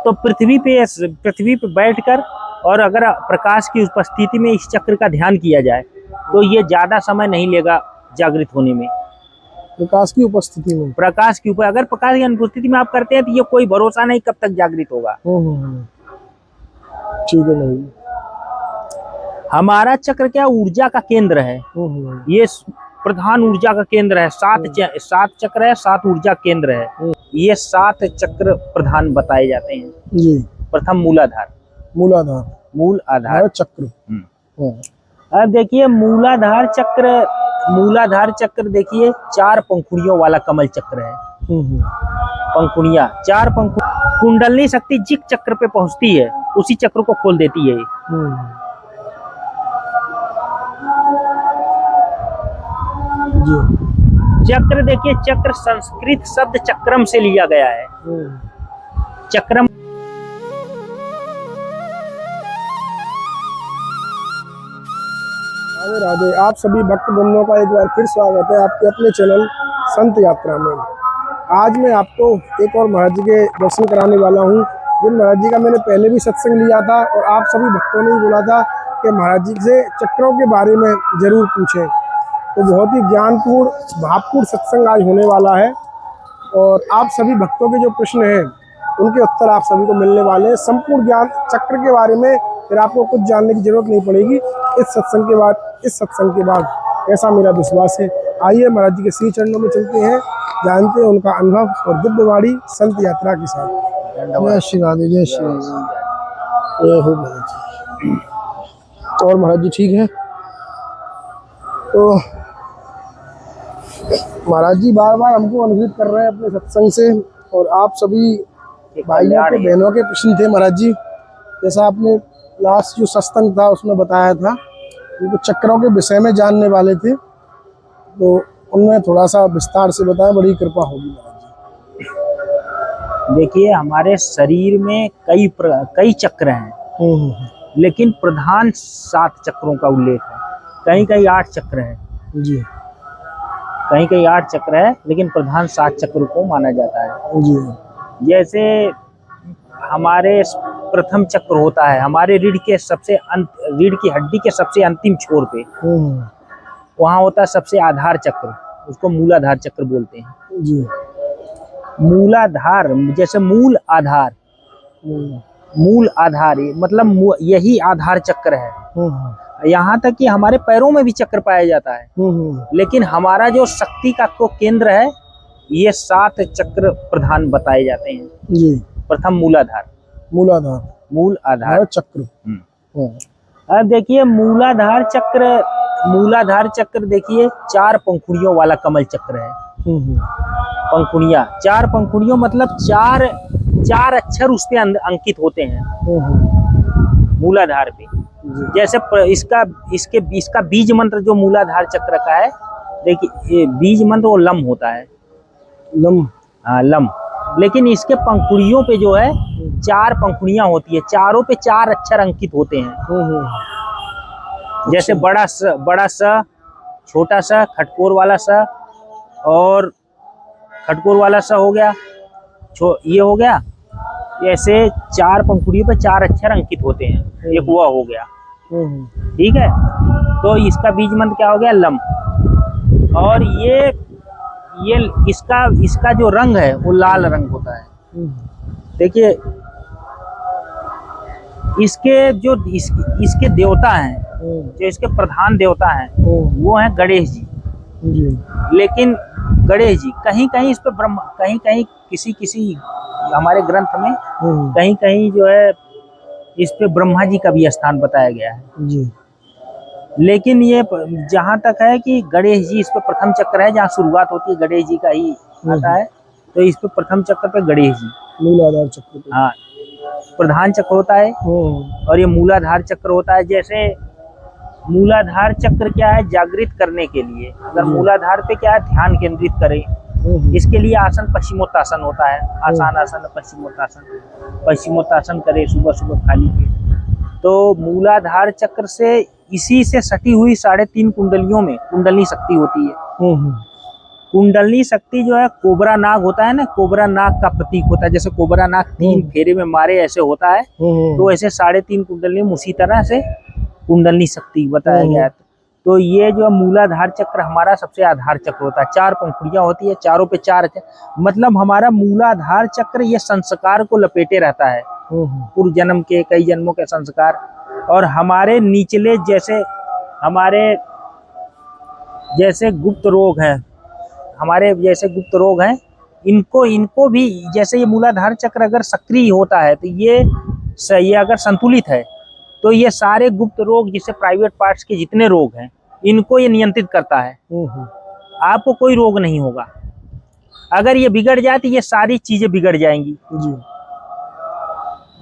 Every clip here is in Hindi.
तो पृथ्वी पे बैठकर और अगर प्रकाश की उपस्थिति में इस चक्र का ध्यान किया जाए तो ये ज्यादा समय नहीं लेगा जागृत होने में। प्रकाश की उपस्थिति में, प्रकाश के ऊपर, अगर प्रकाश की अनुपस्थिति में आप करते हैं तो ये कोई भरोसा नहीं कब तक जागृत होगा। ठीक है भाई। हमारा चक्र क्या ऊर्जा का केंद्र है, ये प्रधान ऊर्जा का केंद्र है। सात चक्र है, 7 ऊर्जा केंद्र है। ये 7 चक्र प्रधान बताए जाते हैं जी। प्रथम मूल आधार चक्र। अब देखिए मूलाधार चक्र देखिए 4 पंखुड़ियों वाला कमल चक्र है। पंखुड़ियां 4 कुंडलनी शक्ति जिस चक्र पे पहुंचती है उसी चक्र को खोल देती है। चक्र देखिए, चक्र संस्कृत शब्द चक्रम से लिया गया है। चक्रम राधे राधे। आप सभी भक्त बंधुओं का एक बार फिर स्वागत है आपके अपने चैनल संत यात्रा में। आज मैं आपको एक और महाराज जी के दर्शन कराने वाला हूँ। जिन महाराज जी का मैंने पहले भी सत्संग लिया था और आप सभी भक्तों ने ही बोला था कि महाराज जी से चक्रों के बारे में जरूर पूछें। तो बहुत ही ज्ञानपूर्ण भावपूर्ण सत्संग आज होने वाला है और आप सभी भक्तों के जो प्रश्न हैं उनके उत्तर आप सभी को मिलने वाले हैं। संपूर्ण ज्ञान चक्र के बारे में फिर आपको कुछ जानने की जरूरत नहीं पड़ेगी इस सत्संग के बाद ऐसा मेरा विश्वास है। आइए महाराज जी के श्री चरणों में चलते हैं, जानते हैं उनका अनुभव और दिव्यवाणी संत यात्रा के साथ। जय श्री राधे, जय श्री राधे। जय हो महाराज जी। और महाराज जी ठीक है? तो महाराज जी बार बार हमको अनुग्रहित कर रहे हैं अपने सत्संग से और आप सभी भाइयों के बहनों के प्रश्न थे महाराज जी। जैसा आपने लास्ट जो सत्संग था उसमें बताया था उनको चक्रों के विषय में जानने वाले थे, तो उनमें थोड़ा सा विस्तार से बताएं, बड़ी कृपा होगी महाराज जी। देखिए हमारे शरीर में कई चक्र हैं, लेकिन प्रधान 7 चक्रों का उल्लेख है। कहीं कहीं 8 चक्र है जी, कहीं कहीं 8 चक्र है, लेकिन प्रधान 7 चक्र को माना जाता है जी। जैसे हमारे प्रथम चक्र होता है हमारे रीढ़ की हड्डी के सबसे अंतिम छोर पे, वहाँ होता है सबसे आधार चक्र, उसको मूलाधार चक्र बोलते हैं जी। मूलाधार जैसे मूल आधार मतलब यही आधार चक्र है। यहाँ तक कि हमारे पैरों में भी चक्र पाया जाता है, लेकिन हमारा जो शक्ति का केंद्र है ये 7 चक्र प्रधान बताए जाते हैं जी। प्रथम मूल आधार चक्र। अब देखिए मूलाधार चक्र देखिए 4 पंखुड़ियों वाला कमल चक्र है। पंखुड़ियां 4 पंखुड़ियों मतलब 4 अक्षर उस पे अंकित होते हैं मूलाधार पे। जैसे इसका बीज मंत्र जो मूलाधार चक्र का है, देखिए बीज मंत्र वो लम होता है, लम। लेकिन इसके पंखुड़ियों पे जो है 4 पंखुड़ियां होती है, चारों पे 4 अक्षर अंकित होते हैं। जैसे बड़ा स, छोटा सा, खटकोर वाला स और खटकोर वाला स हो गया, ये हो गया। ऐसे 4 पंखुड़ियों पे 4 अक्षर अंकित होते हैं, एक वह हो गया। ठीक है, तो इसका बीज मंत्र क्या हो गया? लम। और ये इसका जो रंग है वो लाल रंग होता है। देखिए इसके देवता हैं, जो इसके प्रधान देवता हैं वो हैं गणेश जी। लेकिन गणेश जी कहीं कहीं इस पे ब्रह्मा, कहीं किसी हमारे ग्रंथ में कहीं जो है इस पे ब्रह्मा जी का भी स्थान बताया गया है जी। लेकिन ये जहाँ तक है कि गणेश जी इस पे प्रथम चक्र है, जहाँ शुरुआत होती है गणेश जी का ही आता है, तो इस पे प्रथम चक्र पे गणेश जी मूलाधार चक्र पे। हाँ, प्रधान चक्र होता है और ये मूलाधार चक्र होता है। जैसे मूलाधार चक्र क्या है? जागृत करने के लिए, अगर मूलाधार पे क्या है ध्यान केंद्रित करें, इसके लिए आसन पश्चिमोत्तासन होता है। आसान आसन पश्चिमोत्तासन करे सुबह सुबह खाली पेट। तो मूलाधार चक्र से इसी से सटी हुई 3.5 कुंडलियों में कुंडलनी शक्ति होती है। कुंडलनी शक्ति जो है कोबरा नाग होता है ना, कोबरा नाग का प्रतीक होता है। जैसे कोबरा नाग 3 फेरे में मारे ऐसे होता है, तो ऐसे 3.5 कुंडलनी उसी तरह से कुंडलनी शक्ति बताया गया है। तो ये जो मूलाधार चक्र हमारा सबसे आधार चक्र होता है। 4 पंखुड़ियां होती है, चारों पे 4 मतलब हमारा मूलाधार चक्र ये संस्कार को लपेटे रहता है, पूर्व जन्म के कई जन्मों के संस्कार। और हमारे निचले जैसे गुप्त रोग है, हमारे जैसे गुप्त रोग हैं, इनको भी जैसे ये मूलाधार चक्र अगर सक्रिय होता है तो ये अगर संतुलित है तो ये सारे गुप्त रोग जिसे प्राइवेट पार्ट्स के जितने रोग हैं इनको ये नियंत्रित करता है। आपको कोई रोग नहीं होगा। अगर ये बिगड़ जाए तो ये सारी चीजें बिगड़ जाएंगी जी।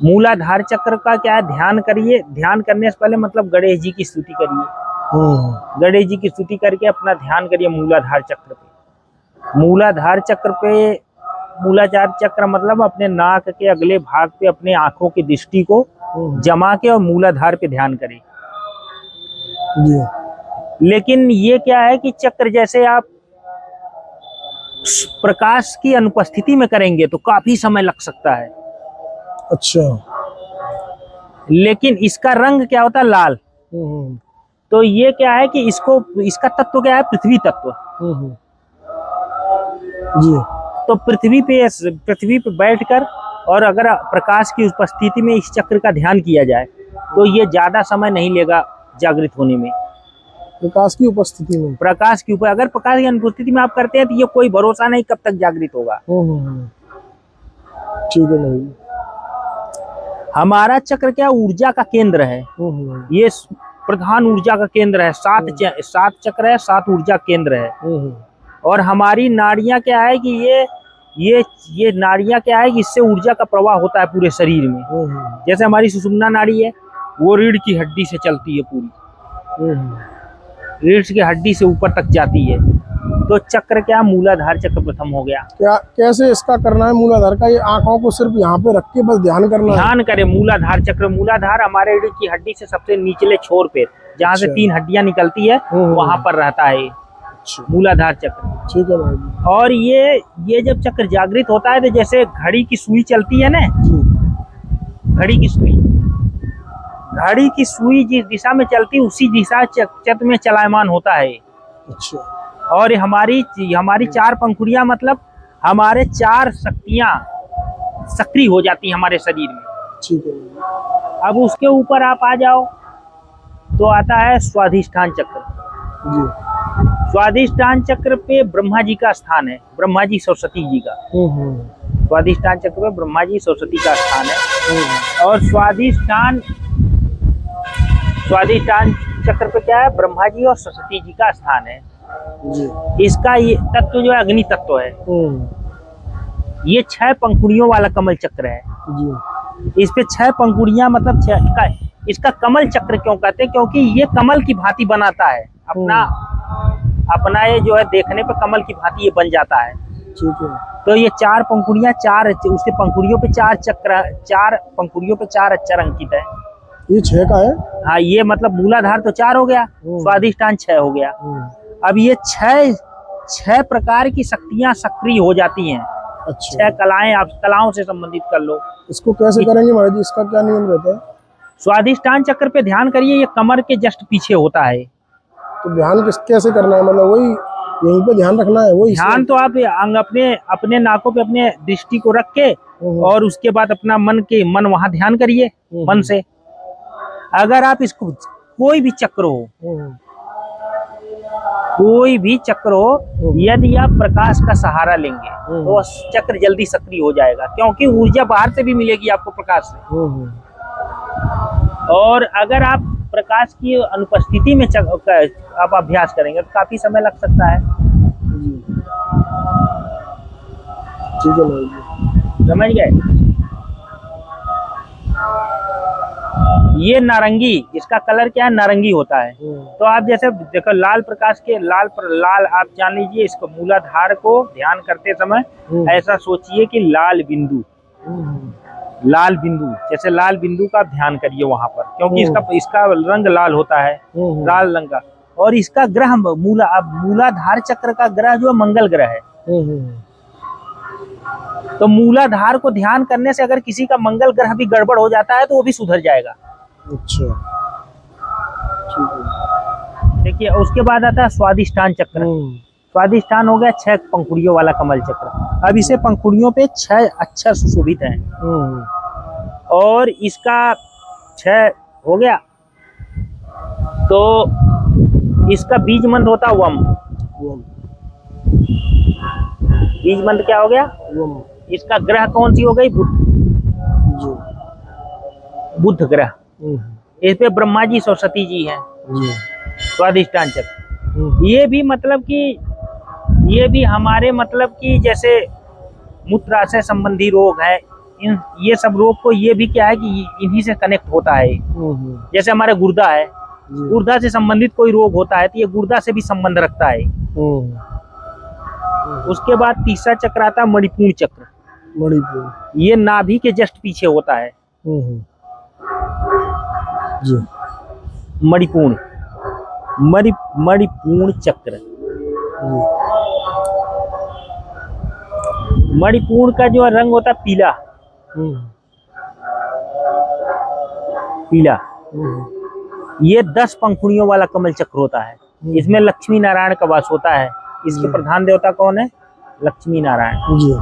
मूलाधार चक्र का क्या है, ध्यान करिए। ध्यान करने से पहले मतलब गणेश जी की स्तुति करिए। गणेश जी की स्तुति करके अपना ध्यान करिए मूलाधार चक्र पे। मूलाधार चक्र पे, मूलाधार चक्र मतलब अपने नाक के अगले भाग पे अपने आंखों की दृष्टि को जमा के और मूलाधार पे ध्यान करें जी। लेकिन ये क्या है कि चक्र जैसे आप प्रकाश की अनुपस्थिति में करेंगे तो काफी समय लग सकता है। अच्छा। लेकिन इसका रंग क्या होता है, लाल। तो ये क्या है कि इसका तत्व क्या है, पृथ्वी तत्व जी। तो पृथ्वी पे बैठकर और अगर प्रकाश की उपस्थिति में इस चक्र का ध्यान किया जाए तो ये ज्यादा समय नहीं लेगा जागृत होने में। प्रकाश की उपस्थिति में, अगर प्रकाश की अनुपस्थिति में आप करते हैं तो ये कोई भरोसा नहीं कब तक जागृत होगा। ठीक है भाई। हमारा चक्र क्या ऊर्जा का केंद्र है, ये प्रधान ऊर्जा का केंद्र है। 7 चक्र है, 7 ऊर्जा केंद्र है। और हमारी नाड़ियां क्या है कि ये नाड़ियां क्या है कि इससे ऊर्जा का प्रवाह होता है पूरे शरीर में। जैसे हमारी सुषुम्ना नाड़ी है, वो रीढ़ की हड्डी से चलती है पूरी, रीढ़ की हड्डी से ऊपर तक जाती है। तो चक्र क्या, मूलाधार चक्र प्रथम हो गया। क्या कैसे इसका करना है मूलाधार का? ये आंखों को सिर्फ यहाँ पे रख के बस ध्यान करना है? ध्यान करें मूलाधार चक्र। मूलाधार हमारे रीढ़ की हड्डी से सबसे निचले छोर पे, जहाँ से 3 हड्डियां निकलती है, वहां पर रहता है मूलाधार चक्र। ठीक है भाई। और ये जब चक्र जागृत होता है तो जैसे घड़ी की सुई चलती है ना, घड़ी की सुई जिस दिशा में चलती है उसी दिशा चक्र में चलायमान होता है। अच्छा। और हमारी 4 पंखुड़ियां मतलब हमारे 4 शक्तियां सक्रिय हो जाती हैं हमारे शरीर में। ठीक है। अब उसके ऊपर आप आ जाओ तो आता है स्वाधिष्ठान चक्र जी। स्वाधिष्ठान चक्र पे ब्रह्मा जी का स्थान है, ब्रह्मा जी सरस्वती जी का। स्वाधिष्ठान चक्र पे ब्रह्मा जी सरस्वती का स्थान है। और स्वाधिष्ठान चक्र पे क्या है, ब्रह्मा जी और सरस्वती जी का स्थान है जी। इसका ये तत्व जो है अग्नि तत्व है। ये 6 पंखुड़ियों वाला कमल चक्र है जी। इस पे 6 पंखुड़ियां मतलब इसका कमल चक्र क्यों कहते हैं, क्योंकि ये कमल की भांति बनाता है अपना ये जो है देखने पे कमल की भांति ये बन जाता है। ठीक है। तो ये 4 पंखुड़ियां, उसके पंखुड़ियों पे 4 पंखुड़ियों पे 4 अक्षर अंकित है। ये 6 का है? हाँ, ये मतलब मूलाधार तो 4 हो गया, स्वाधिष्ठान 6 हो गया। अब ये 6 प्रकार की शक्तियां सक्रिय हो जाती हैं। अच्छा। 6 कलाएं, आप कलाओं से संबंधित कर लो। इसको कैसे करेंगे महाराज जी? इसका क्या नियम रहता है? स्वाधिष्ठान चक्र पे ध्यान करिए, ये कमर के जस्ट पीछे होता है। तो ध्यान कैसे करना है? मतलब वही यहीं पे ध्यान रखना है? वही ध्यान तो आप अपने नाकों पे अपने दृष्टि को रख के और उसके बाद अपना मन वहां ध्यान करिए मन से। अगर आप इसको कोई भी चक्र हो यदि आप प्रकाश का सहारा लेंगे तो चक्र जल्दी सक्रिय हो जाएगा, क्योंकि ऊर्जा बाहर से भी मिलेगी आपको प्रकाश से। और अगर आप प्रकाश की अनुपस्थिति में आप अभ्यास करेंगे तो काफी समय लग सकता है। ठीक है, समझ गए? ये नारंगी, इसका कलर क्या है, नारंगी होता है। तो आप जैसे देखो लाल प्रकाश के लाल आप जान लीजिए, इसको मूलाधार को ध्यान करते समय ऐसा सोचिए कि लाल बिंदु, जैसे लाल बिंदु का ध्यान करिए वहां पर, क्योंकि इसका रंग लाल होता है, लाल रंग का। और इसका ग्रह मूलाधार चक्र का ग्रह जो है मंगल ग्रह है। तो मूलाधार को ध्यान करने से अगर किसी का मंगल ग्रह भी गड़बड़ हो जाता है तो वो भी सुधर जाएगा। अच्छा, ठीक है। देखिए उसके बाद आता है स्वादिष्ठान चक्र। स्वादिष्ठान हो गया 6 पंखुड़ियों वाला कमल चक्र। अब इसे पंखुड़ियों पे 6 अक्षर सुशोभित हैं और इसका 6 हो गया तो इसका बीज मंत्र होता है वम। बीज मंत्र क्या हो गया? वम। इसका ग्रह कौन सी हो गई? बुध। बुध ग्रह। इस पे ब्रह्मा जी सरस्वती जी हैं। स्वादिष्ठान चक्र ये भी मतलब कि ये भी हमारे मतलब कि जैसे मूत्राशय संबंधी रोग है, इन ये सब रोग को ये भी क्या है कि इन्हीं से कनेक्ट होता है। जैसे हमारे गुर्दा है, गुर्दा से संबंधित कोई रोग होता है तो ये गुर्दा से भी संबंध रखता है। उसके बाद तीसरा चक्र आता है मणिपूर्ण चक्र। मणिपुर ये नाभि के जस्ट पीछे होता है। जी। मणिपूर्ण मणिपूर्ण चक्र। मणिपूर्ण का जो रंग होता है पीला। पीला। ये 10 पंखुड़ियों वाला कमल चक्र होता है। इसमें लक्ष्मी नारायण का वास होता है। इसके प्रधान देवता कौन है? लक्ष्मी नारायण जी।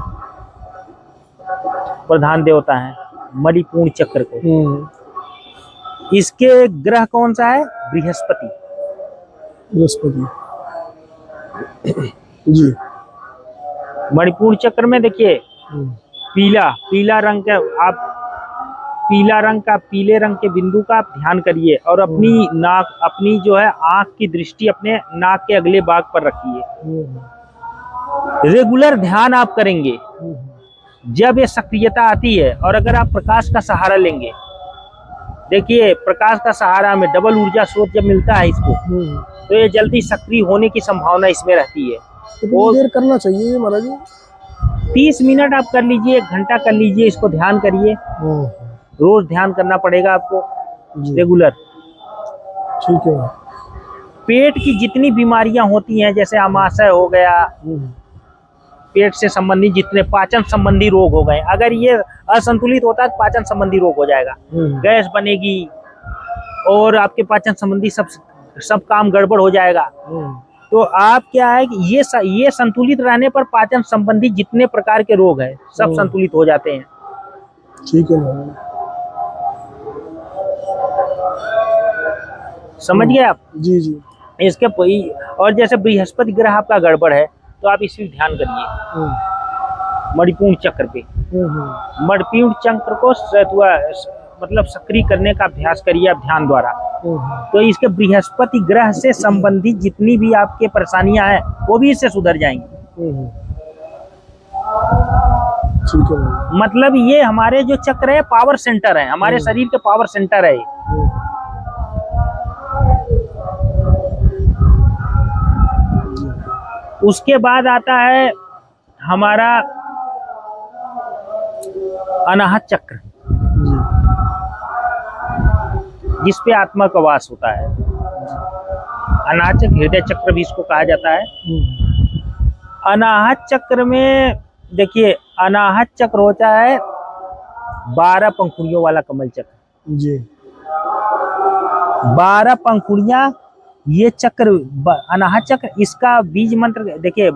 प्रधान देवता है मणिपूर्ण चक्र को। इसके ग्रह कौन सा है? बृहस्पति। बृहस्पति जी। मणिपूर्ण चक्र में देखिए पीला रंग के आप पीला रंग का पीले रंग के बिंदु का आप ध्यान करिए और अपनी नाक अपनी जो है आंख की दृष्टि अपने नाक के अगले भाग पर रखिए। रेगुलर ध्यान आप करेंगे जब ये सक्रियता आती है और अगर आप प्रकाश का सहारा लेंगे। देखिए प्रकाश का सहारा में डबल ऊर्जा स्रोत जब मिलता है इसको तो ये जल्दी सक्रिय होने की संभावना इसमें रहती है। कितनी देर करना चाहिए महाराज जी? 30 मिनट आप कर लीजिए, 1 घंटा कर लीजिए, इसको ध्यान करिए। रोज ध्यान करना पड़ेगा आपको रेगुलर। ठीक है। पेट की जितनी बीमारियां होती हैं जैसे आमाशय हो गया, पेट से संबंधित जितने पाचन संबंधी रोग हो गए, अगर ये असंतुलित होता है तो पाचन संबंधी रोग हो जाएगा। गैस बनेगी और आपके पाचन संबंधी सब काम गड़बड़ हो जाएगा। तो आप क्या है कि ये संतुलित रहने पर पाचन संबंधी जितने प्रकार के रोग हैं सब संतुलित हो जाते हैं। ठीक है। समझ गए आप? जी जी। इसके और जैसे बृहस्पति ग्रह आपका गड़बड़ है तो आप इस पर ध्यान करिए मणिपूर्ण चक्र पे। मणिपूर्ण चक्र को मतलब सक्रिय करने का अभ्यास करिए आप ध्यान द्वारा। तो इसके बृहस्पति ग्रह से संबंधित जितनी भी आपके परेशानियां हैं वो भी इससे सुधर जाएंगी। ठीक है। मतलब ये हमारे जो चक्र है पावर सेंटर है, हमारे शरीर के पावर सेंटर है। उसके बाद आता है हमारा अनाहत चक्र जिस पे आत्मा का वास होता है। अनाहत चक्र, हृदय चक्र भी इसको कहा जाता है। अनाहत चक्र में देखिए अनाहत चक्र होता है 12 पंखुड़ियों वाला कमल चक्र जी। 12 पंखुड़ियां ये चक्र अनाहत चक्र। इसका बीज मंत्र देखिए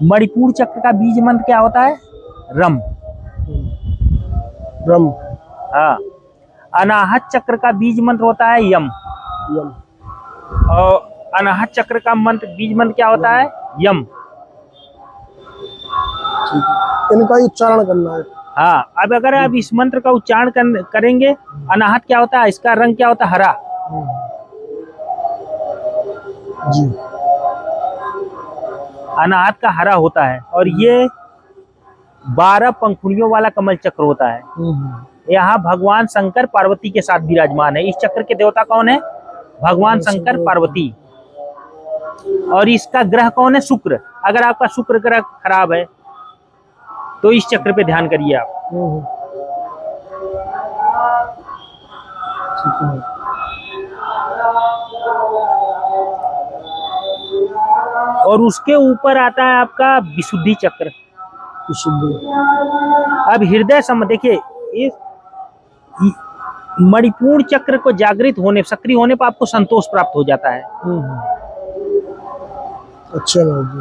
मणिपूर्ण चक्र का बीज मंत्र क्या होता है? रम। रम। हाँ। अनाहत चक्र का बीज मंत्र होता है यम। यम। और अनाहत चक्र का मंत्र बीज मंत्र क्या होता है? यम। इनका उच्चारण करना है। हाँ। अब अगर आप इस मंत्र का उच्चारण करेंगे, अनाहत क्या होता है? इसका रंग क्या होता है? हरा। जी। अनाहत का हरा होता है और ये 12 पंखुड़ियों वाला कमल चक्र होता है। यहाँ भगवान शंकर पार्वती के साथ विराजमान है। इस चक्र के देवता कौन है? भगवान शंकर पार्वती। और इसका ग्रह कौन है? शुक्र। अगर आपका शुक्र ग्रह खराब है तो इस चक्र पे ध्यान करिए आप। और उसके ऊपर आता है आपका विशुद्धि चक्र। विशुद्धि। अब हृदय संबंध देखिए, इस मणिपूर्ण चक्र को जागृत होने, सक्रिय होने पर आपको संतोष प्राप्त हो जाता है। अच्छा महाराज जी।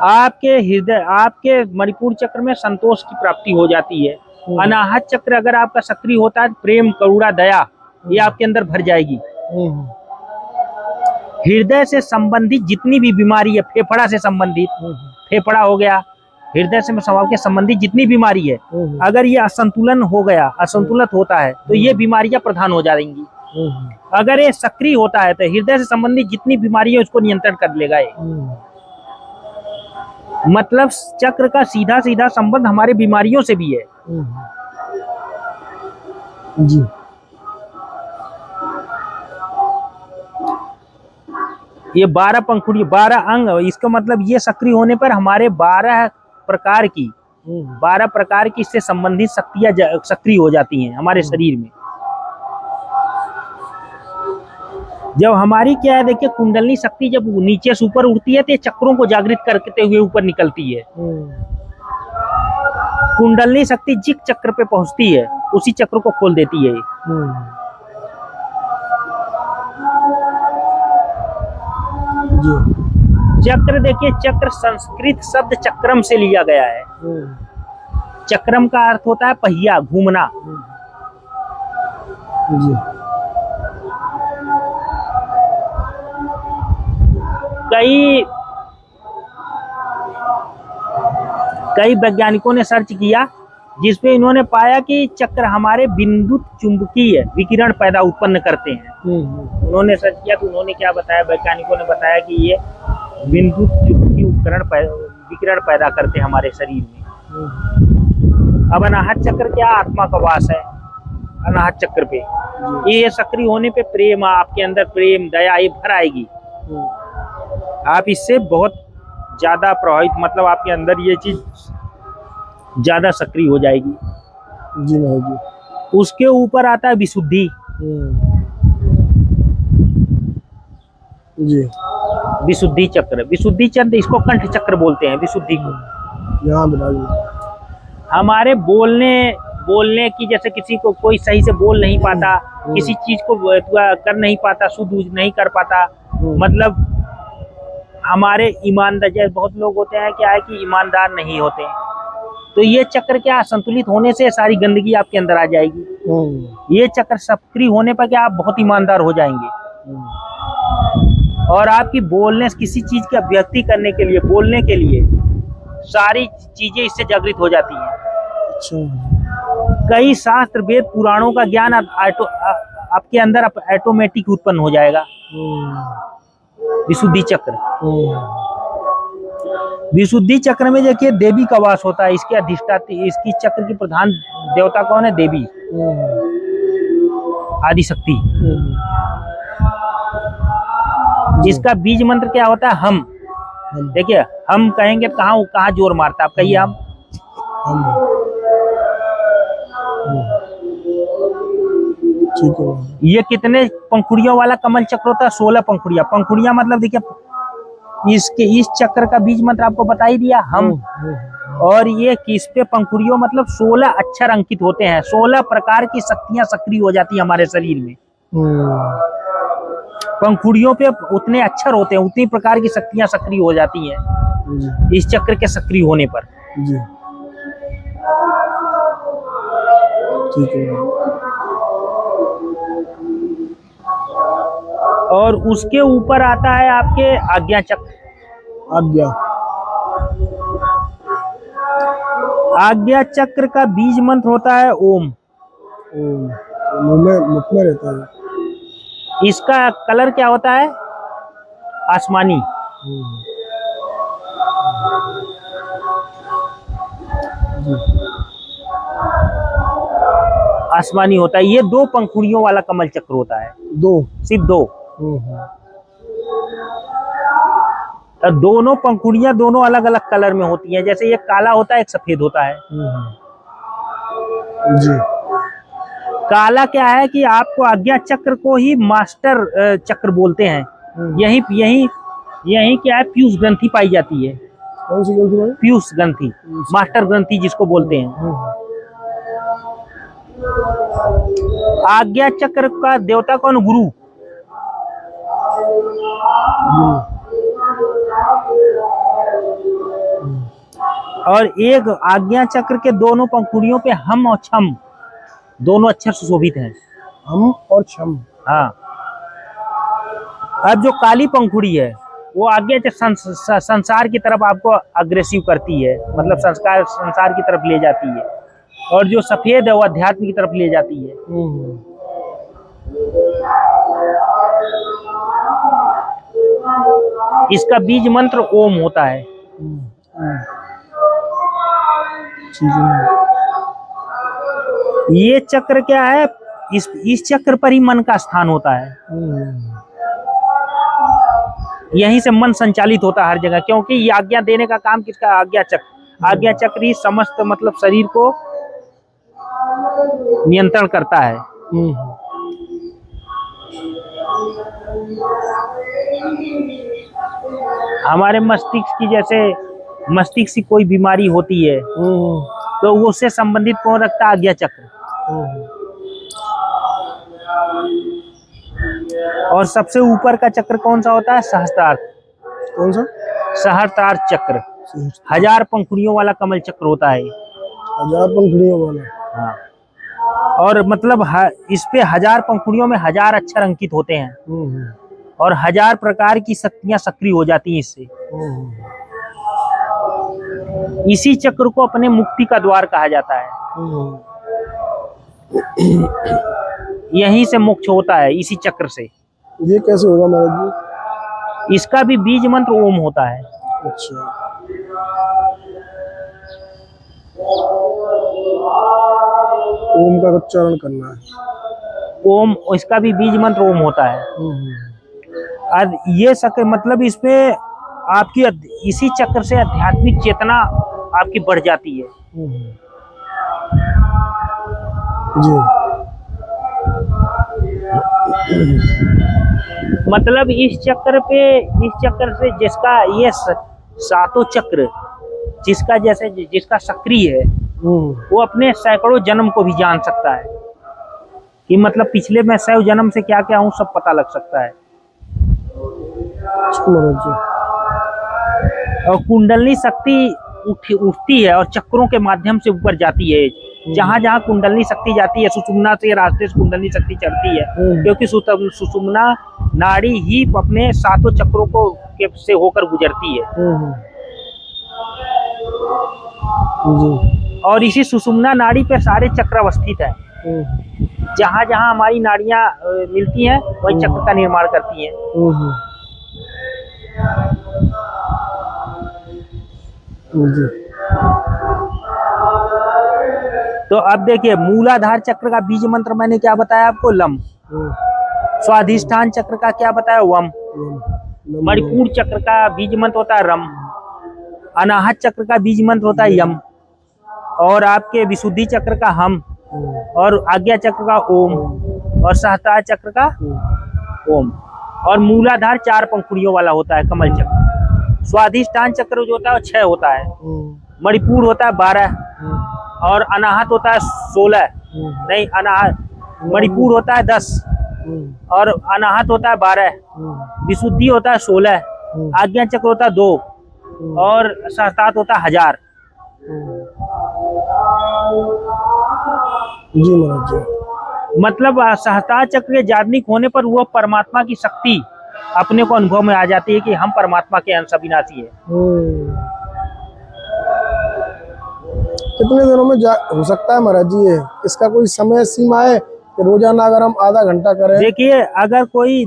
आपके हृदय, आपके मणिपुर चक्र में संतोष की प्राप्ति हो जाती है। अनाहत चक्र अगर आपका सक्रिय होता है, प्रेम, करुणा, दया ये आपके अंदर भर जाएगी। हृदय से संबंधित जितनी भी बीमारी है, फेफड़ा से संबंधित, फेफड़ा हो गया, हृदय से स्वभाव के संबंधित जितनी बीमारी है, अगर ये असंतुलन हो गया, असंतुलित होता है तो ये बीमारियां प्रधान हो जाएंगी। अगर ये सक्रिय होता है तो हृदय से संबंधित जितनी बीमारी है उसको नियंत्रण कर लेगा ये। मतलब चक्र का सीधा सीधा संबंध हमारे बीमारियों से भी है। जी। ये 12 पंखुड़ी, 12 अंग, इसका मतलब ये सक्रिय होने पर हमारे 12 प्रकार की, 12 प्रकार की इससे संबंधित शक्तियां सक्रिय हो जाती हैं हमारे शरीर में। जब हमारी क्या है, देखिए कुंडलनी शक्ति जब नीचे से ऊपर उड़ती है तो ये चक्रों को जागृत करते हुए ऊपर निकलती है। कुंडलनी शक्ति जिस चक्र पे पहुंचती है उसी चक्र को खोल देती है। चक्र देखिए, चक्र संस्कृत शब्द चक्रम से लिया गया है। चक्रम का अर्थ होता है पहिया, घूमना। जी। कई वैज्ञानिकों ने सर्च किया जिसपे इन्होंने पाया कि चक्र हमारे बिंदु चुंबकीय विकिरण पैदा उत्पन्न करते हैं। उन्होंने सर्च किया तो उन्होंने क्या बताया, वैज्ञानिकों ने बताया कि ये बिंदु चुंबकीय विकिरण पैदा करते हैं हमारे शरीर में। अब अनाहत चक्र क्या, आत्मा का वास है अनाहत चक्र पे। ये सक्रिय होने पे प्रेम, आपके अंदर प्रेम, दया ये भर आएगी। आप इससे बहुत ज्यादा प्रभावित, मतलब आपके अंदर ये चीज ज्यादा सक्रिय हो जाएगी। जी महाराज जी। उसके ऊपर आता है विशुद्धि। जी। विशुद्धि चक्र, विशुद्धि चक्र, इसको कंठ चक्र बोलते हैं विशुद्धि को। यहाँ महाराज, हमारे बोलने की, जैसे किसी को कोई सही से बोल नहीं पाता, किसी चीज को कर नहीं पाता, शुद्ध नहीं कर पाता, मतलब हमारे ईमानदार, जैसे बहुत लोग होते हैं क्या है कि ईमानदार नहीं होते, तो ये चक्र क्या संतुलित होने से सारी गंदगी आपके अंदर आ जाएगी। ये चक्र सक्रिय होने पर क्या आप बहुत ईमानदार हो जाएंगे। और आपकी बोलने, किसी चीज की अभिव्यक्ति करने के लिए, बोलने के लिए सारी चीजें इससे जागृत हो जाती हैं। अच्छा। कई शास्त्र, वेद, पुराणों का ज्ञान आपके अंदर ऑटोमेटिक उत्पन्न हो जाएगा। विशुद्धि चक्र, विशुद्धि चक्र में देखिए देवी का वास होता है। इसके अधिष्ठात्री, इसकी चक्र की प्रधान देवता कौन है? देवी, आदिशक्ति। जिसका बीज मंत्र क्या होता है? हम। देखिए हम कहेंगे कहाँ जोर मारता है, आप कहिए हम। ठीक है। ये कितने पंखुड़ियों वाला कमल चक्र होता है? 16 पंखुड़ियां। पंखुड़ियां मतलब देखिए, इस चक्र का बीज मंत्र आपको बता ही दिया, हम। और ये किस पे पंखुड़ियों, मतलब 16 अक्षर अंकित होते हैं। 16 प्रकार की शक्तियां सक्रिय हो जाती है हमारे शरीर में। पंखुड़ियों पे उतने अक्षर होते हैं, उतनी प्रकार की शक्तियां सक्रिय हो जाती हैं इस चक्र के सक्रिय होने पर। जी। ठीक है। और उसके ऊपर आता है आपके आज्ञा चक्र। आज्ञा चक्र का बीज मंत्र होता है ओम। मुख में रहता है। इसका कलर क्या होता है? आसमानी। आसमानी होता है। ये 2 पंखुड़ियों वाला कमल चक्र होता है। सिर्फ 2। दोनों पंखुड़ियां दोनों अलग अलग कलर में होती हैं। जैसे एक काला होता है, एक सफेद होता है। जी। काला क्या है कि आपको आज्ञा चक्र को ही मास्टर चक्र बोलते हैं। यही यही क्या है, पीयूष ग्रंथि पाई जाती है। कौन सी ग्रंथि भाई? पीयूष ग्रंथि, मास्टर ग्रंथि जिसको बोलते हैं। आज्ञा चक्र का देवता कौन? गुरु। और एक आज्ञा चक्र के दोनों पंखुड़ियों पे हम और छम दोनों अक्षर सुशोभित हैं। हम और छम। हाँ। अब जो काली पंखुड़ी है वो आगे संसार की तरफ आपको अग्रेसिव करती है, मतलब संसार की तरफ ले जाती है। और जो सफेद है वो अध्यात्म की तरफ ले जाती है। इसका बीज मंत्र ओम होता है। ये चक्र क्या है, इस चक्र पर ही मन का स्थान होता है। यहीं से मन संचालित होता है हर जगह, क्योंकि ये आज्ञा देने का काम किसका? आज्ञा चक्र। आज्ञा चक्र ही समस्त मतलब शरीर को नियंत्रण करता है। हमारे मस्तिष्क की, जैसे मस्तिष्क की कोई बीमारी होती है तो वो उससे संबंधित कौन रखता है? आज्ञा चक्र। और सबसे ऊपर का चक्र कौन सा होता है? सहस्त्रार। कौन सा? सहस्त्रार चक्र। 1000 पंखुड़ियों वाला कमल चक्र होता है। 1000 पंखुड़ियों वाला। हाँ। और मतलब इस पे 1000 पंखुड़ियों में 1000 अक्षर अंकित होते हैं और 1000 प्रकार की शक्तियां सक्रिय हो जाती हैं इससे। इसी चक्र को अपने मुक्ति का द्वार कहा जाता है। यहीं से मोक्ष होता है, इसी चक्र से। ये कैसे होगा महाराज जी? इसका भी बीज मंत्र ओम होता है। अच्छा। ओम का उच्चारण करना है। ओम, इसका भी बीज मंत्र ओम होता है। और ये चक्र मतलब इसमें आपकी इसी चक्र से आध्यात्मिक चेतना आपकी बढ़ जाती है। जी। मतलब इस चक्र से जिसका ये सातों चक्र जिसका सक्रिय है वो अपने सैकड़ों जन्म को भी जान सकता है कि मतलब पिछले में 100 जन्म से क्या क्या हूँ, सब पता लग सकता है। और कुंडलनी शक्ति उठती है और चक्रों के माध्यम से ऊपर जाती है। जहां जहां कुंडलनी शक्ति जाती है, सुषुम्ना से रास्ते से कुंडलनी शक्ति चढ़ती है, क्योंकि सुषुम्ना नाड़ी ही अपने सातों चक्रों को से होकर गुजरती है। और इसी सुषुम्ना नाड़ी पे सारे चक्र अवस्थित है। जहां जहां हमारी नाड़ियां मिलती हैं वही चक्र का निर्माण करती हैं। तो अब देखिए, मूलाधार चक्र का बीज मंत्र मैंने क्या बताया आपको? लम। स्वाधिष्ठान चक्र का क्या बताया? वम। मणिपुर चक्र का बीज मंत्र होता है रम। अनाहत चक्र का बीज मंत्र होता है यम। और आपके विशुद्धि चक्र का हम। और आज्ञा चक्र का ओम। और सहस्त्रार चक्र का ओम। और मूलाधार 4 पंखुड़ियों वाला होता है कमल चक्र। स्वाधिष्ठान चक्र जो होता है वो 6 होता है। मणिपुर होता है 12। और अनाहत होता है 16। नहीं, अनाहत मणिपुर होता है 10 और अनाहत होता है 12। विशुद्धि होता है 16। आज्ञा चक्र होता है 2 और सहस्त्रार होता है 1000। जी महाराज जी। मतलब सहस्त्रार चक्र के जागनिक होने पर वो परमात्मा की शक्ति अपने को अनुभव में आ जाती है कि हम परमात्मा के अंश अविनाशी है। कितने दिनों में हो सकता है महाराज जी ये? इसका कोई समय सीमा है कि रोजाना अगर हम आधा घंटा करें? देखिए, अगर कोई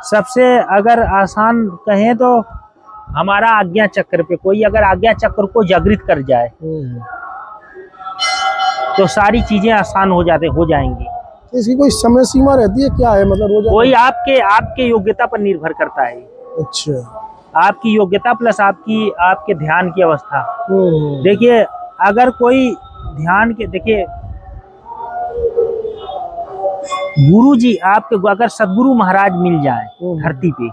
सबसे अगर आसान कहें तो हमारा आज्ञा चक्र पे कोई अगर आज्ञा चक्र को जागृत कर जाए तो सारी चीजें आसान हो जाएंगी। इसकी कोई समय सीमा रहती है क्या है? मतलब रोजाना? कोई आपके योग्यता पर निर्भर करता है। अच्छा। आपकी योग्यता प्लस आपके ध्यान की अवस्था। देखिए, अगर कोई ध्यान के, देखिए गुरु जी आपके, अगर सदगुरु महाराज मिल जाए धरती पे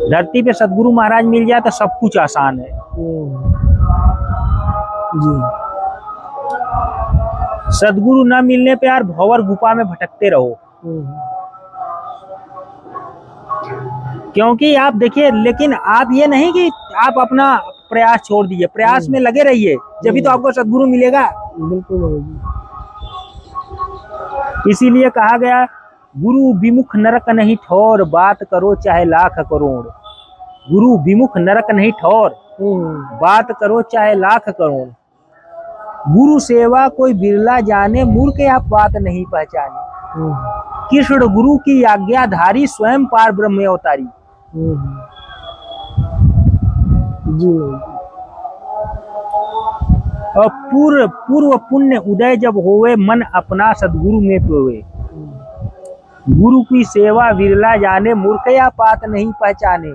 धरती पे सदगुरु महाराज मिल जाए तो सब कुछ आसान है। जी। सदगुरु न मिलने पे यार भंवर गुफा में भटकते रहो। क्योंकि आप देखिए, लेकिन आप ये नहीं कि आप अपना प्रयास छोड़ दीजिए, प्रयास में लगे रहिए, जब तो आपको सदगुरु मिलेगा। बिल्कुल महाराज जी। इसीलिए कहा गया, गुरु विमुख नरक नहीं ठौर, बात करो चाहे लाख करोड़। गुरु विमुख नरक नहीं ठौर, बात करो चाहे लाख करोड़। गुरु सेवा कोई बिरला जाने, मूर्ख आप बात नहीं पहचाने। कृष्ण गुरु की आज्ञाधारी, स्वयं पार ब्रह्म अवतारी। जी। और पूर्व पुण्य उदय जब होवे, मन अपना सदगुरु में पोवे। गुरु की सेवा विरला जाने, मूर्ख या बात नहीं पहचाने।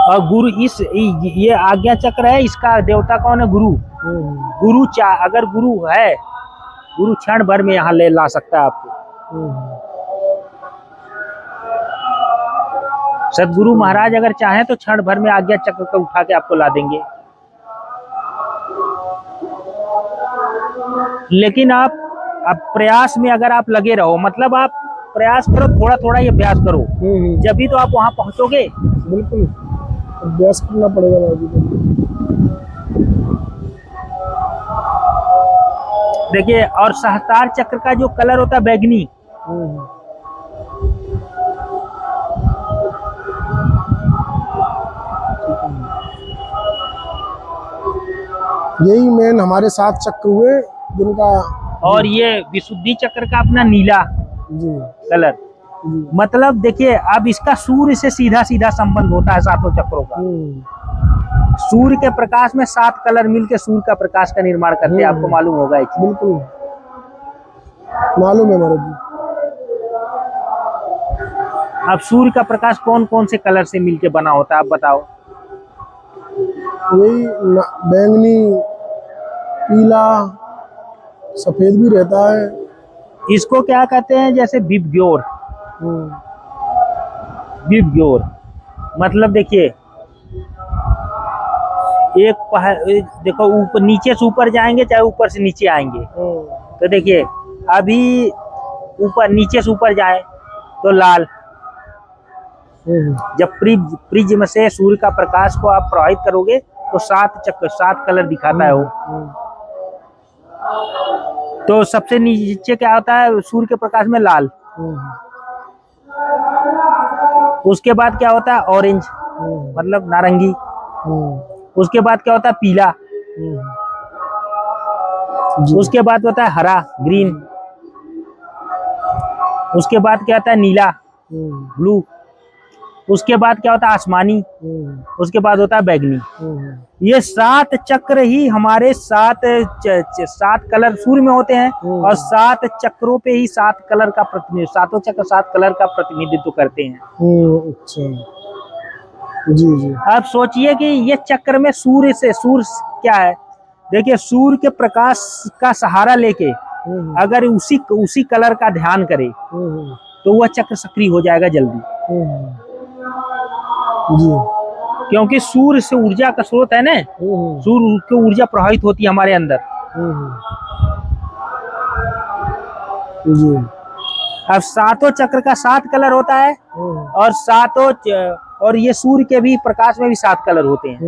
और गुरु ये आज्ञा चक्र है, इसका देवता कौन है? गुरु। गुरु अगर गुरु है, गुरु क्षण भर में यहाँ ले ला सकता है आपको। सदगुरु महाराज अगर चाहें तो क्षण भर में आज्ञा चक्र को उठा के आपको ला देंगे। लेकिन आप अब प्रयास में अगर आप लगे रहो, मतलब आप प्रयास करो, थोड़ा थोड़ा ये अभ्यास करो, जब भी तो आप वहां पहुंचोगे। बिल्कुल अभ्यास करना पड़ेगा महाराज। देखिए, और सहस्त्रार चक्र का जो कलर होता है बैगनी, यही मेन हमारे 7 चक्र हुए जिनका। और ये विशुद्धि चक्र का अपना नीला जी कलर। मतलब देखिए, अब इसका सूर्य से सीधा सीधा संबंध होता है सातों चक्रों का। सूर्य के प्रकाश में 7 कलर मिलकर सूर्य का प्रकाश का निर्माण करते हैं, आपको मालूम होगा। बिल्कुल मालूम है महाराज जी। अब सूर्य का प्रकाश कौन कौन से कलर से मिलके बना होता है, आप बताओ। यही बैंगनी, पीला, सफेद भी रहता है। इसको क्या कहते हैं? जैसे विबग्योर। विबग्योर मतलब देखिए, देखो ऊपर नीचे से ऊपर जाएंगे, चाहे ऊपर से नीचे आएंगे। तो देखिए, अभी ऊपर नीचे से ऊपर जाए तो लाल। जब प्रिज्म से सूर्य का प्रकाश को आप प्रवाहित करोगे तो 7 कलर दिखाता है वो। तो सबसे नीचे क्या होता है? सूर्य के प्रकाश में लाल। उसके बाद क्या होता है? ऑरेंज, मतलब नारंगी। उसके बाद क्या होता है? पीला। उसके बाद होता है हरा, ग्रीन। उसके बाद क्या होता है? नीला, ब्लू। उसके बाद क्या होता है? आसमानी। उसके बाद होता है बैगनी। ये 7 चक्र ही हमारे 7 कलर सूर्य में होते हैं। और 7 चक्रों पे ही 7 कलर का प्रतिनिधित्व, 7 चक्र 7 कलर का प्रतिनिधित्व करते हैं। अच्छा जी जी। आप सोचिए कि ये चक्र में सूर्य क्या है? देखिए, सूर्य के प्रकाश का सहारा लेके अगर उसी कलर का ध्यान करे तो वह चक्र सक्रिय हो जाएगा जल्दी। जी। क्योंकि सूर्य से ऊर्जा का स्रोत है ना, सूर्य की ऊर्जा प्रवाहित होती है हमारे अंदर। जी। अब 7 चक्र का 7 कलर होता है। और ये सूर्य के भी प्रकाश में भी 7 कलर होते हैं।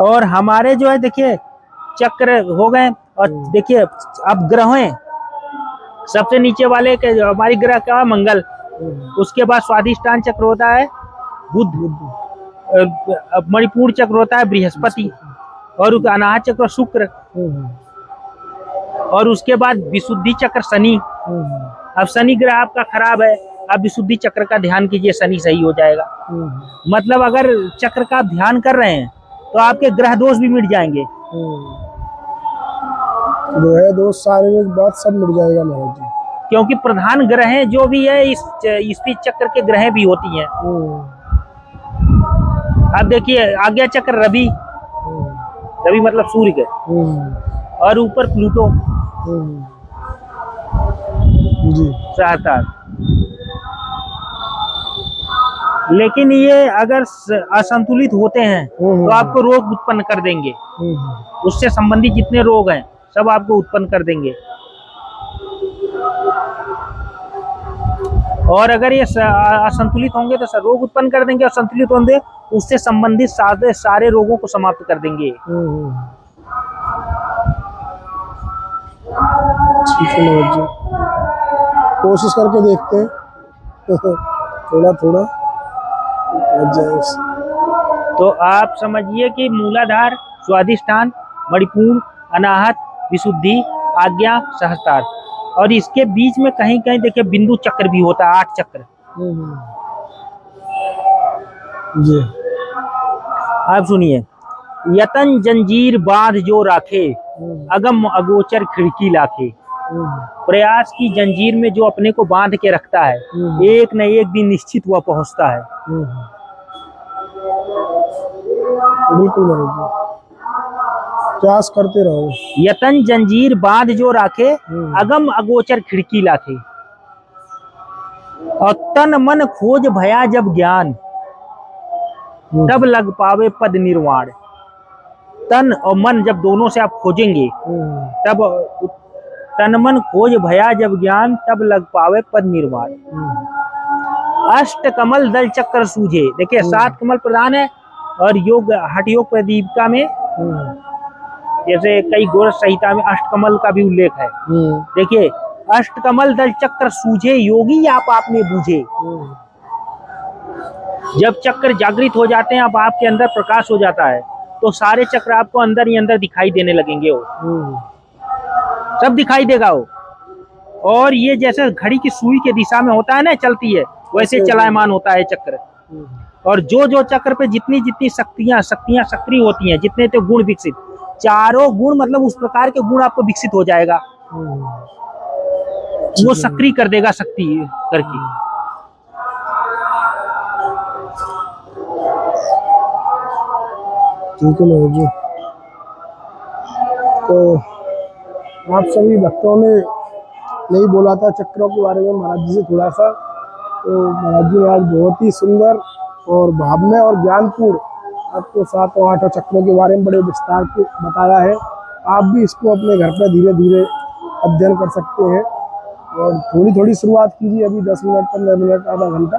और हमारे जो है, देखिए चक्र हो गए। और देखिए, अब ग्रह हैं, सबसे नीचे वाले के हमारी ग्रह क्या है? मंगल। उसके बाद स्वाधिष्ठान चक्र होता है बुध। मणिपुर चक्र होता है बृहस्पति। और अनाहत चक्र शुक्र। और उसके बाद विशुद्धि चक्र शनि। अब शनि ग्रह आपका खराब है, अब विशुद्धि चक्र का ध्यान कीजिए, शनि सही हो जाएगा। मतलब अगर चक्र का ध्यान कर रहे हैं तो आपके ग्रह दोष भी मिट जाएंगे। ग्रह दोष शारीरिक बात सब मिट जाएगा महाराज जी। क्योंकि प्रधान ग्रह जो भी है इस चक्र के ग्रह भी होती हैं। अब देखिए, आज्ञा चक्र रवि मतलब सूर्य के। और ऊपर प्लूटो जी। सहस्त्रार। लेकिन ये अगर असंतुलित होते हैं तो आपको रोग उत्पन्न कर देंगे। उससे संबंधित जितने रोग हैं सब आपको उत्पन्न कर देंगे। और अगर ये असंतुलित होंगे तो रोग उत्पन्न कर देंगे, और संतुलित होंगे उससे संबंधित सारे रोगों को समाप्त कर देंगे। ठीक है मनोज जी, कोशिश करके देखते हैं थोड़ा थोड़ा तो आप समझिए कि मूलाधार, स्वाधिष्ठान, मणिपुर, अनाहत, विशुद्धि, आज्ञा, सहस्त्रार, और इसके बीच में कहीं कहीं देखिए बिंदु चक्र भी होता है, 8 चक्र। जी। आप सुनिए, यतन जंजीर बांध जो राखे, अगम अगोचर खिड़की लाखे। प्रयास की जंजीर में जो अपने को बांध के रखता है, एक न एक दिन निश्चित वह पहुंचता है। बिल्कुल मनोज जी, प्रयास करते रहो। यतन जंजीर बांध जो राखे, अगम अगोचर खिड़की लाखे। और तन मन खोज भया जब ज्ञान, तब लग पावे पद निर्वाण। तन और मन जब दोनों से आप खोजेंगे तब तन मन खोज भया जब ज्ञान, तब लग पावे पद निर्वाण। अष्ट कमल दल चक्र सूझे। देखिए 7 कमल प्रधान है, और योग हठ योग प्रदीपिका में जैसे कई गोरख संहिता में अष्टकमल का भी उल्लेख है। देखिए, अष्टकमल दल चक्र सूझे, योगी आप में बूझे। जब चक्र जागृत हो जाते हैं, अब आपके अंदर प्रकाश हो जाता है, तो सारे चक्र आपको अंदर ही अंदर दिखाई देने लगेंगे। वो सब दिखाई देगा वो। और ये जैसे घड़ी की सुई के दिशा में होता है ना, चलती है, वैसे चलायमान होता है चक्र। और जो जो चक्र पे जितनी जितनी शक्तियां सक्रिय होती हैं, जितने तो गुण विकसित, चारों गुण मतलब उस प्रकार के गुण आपको विकसित हो जाएगा, वो सक्रिय कर देगा शक्ति करके। ठीक है मनोज जी, तो आप सभी भक्तों ने नहीं बोला था चक्रों के बारे में महाराज जी से थोड़ा सा, तो महाराज जी ने आज बहुत ही सुंदर और भावमय और ज्ञानपूर्ण आपको 7 और 8 चक्रों के बारे में बड़े विस्तार से बताया है। आप भी इसको अपने घर पर धीरे धीरे अध्ययन कर सकते हैं, और थोड़ी थोड़ी शुरुआत कीजिए, अभी 10 मिनट 15 मिनट आधा घंटा,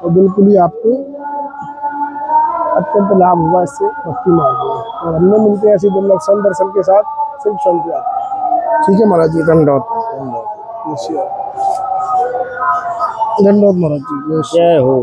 और बिल्कुल ही आपको अत्यंत लाभ हुआ इससे भक्ति मार्ग में। और हमने मिलते हैं ऐसी दुर्लभ संत दर्शन के साथ, सिर्फ संत यात्रा। ठीक है महाराज जी, धन्यवाद धन्यवाद महाराज जी, जय हो।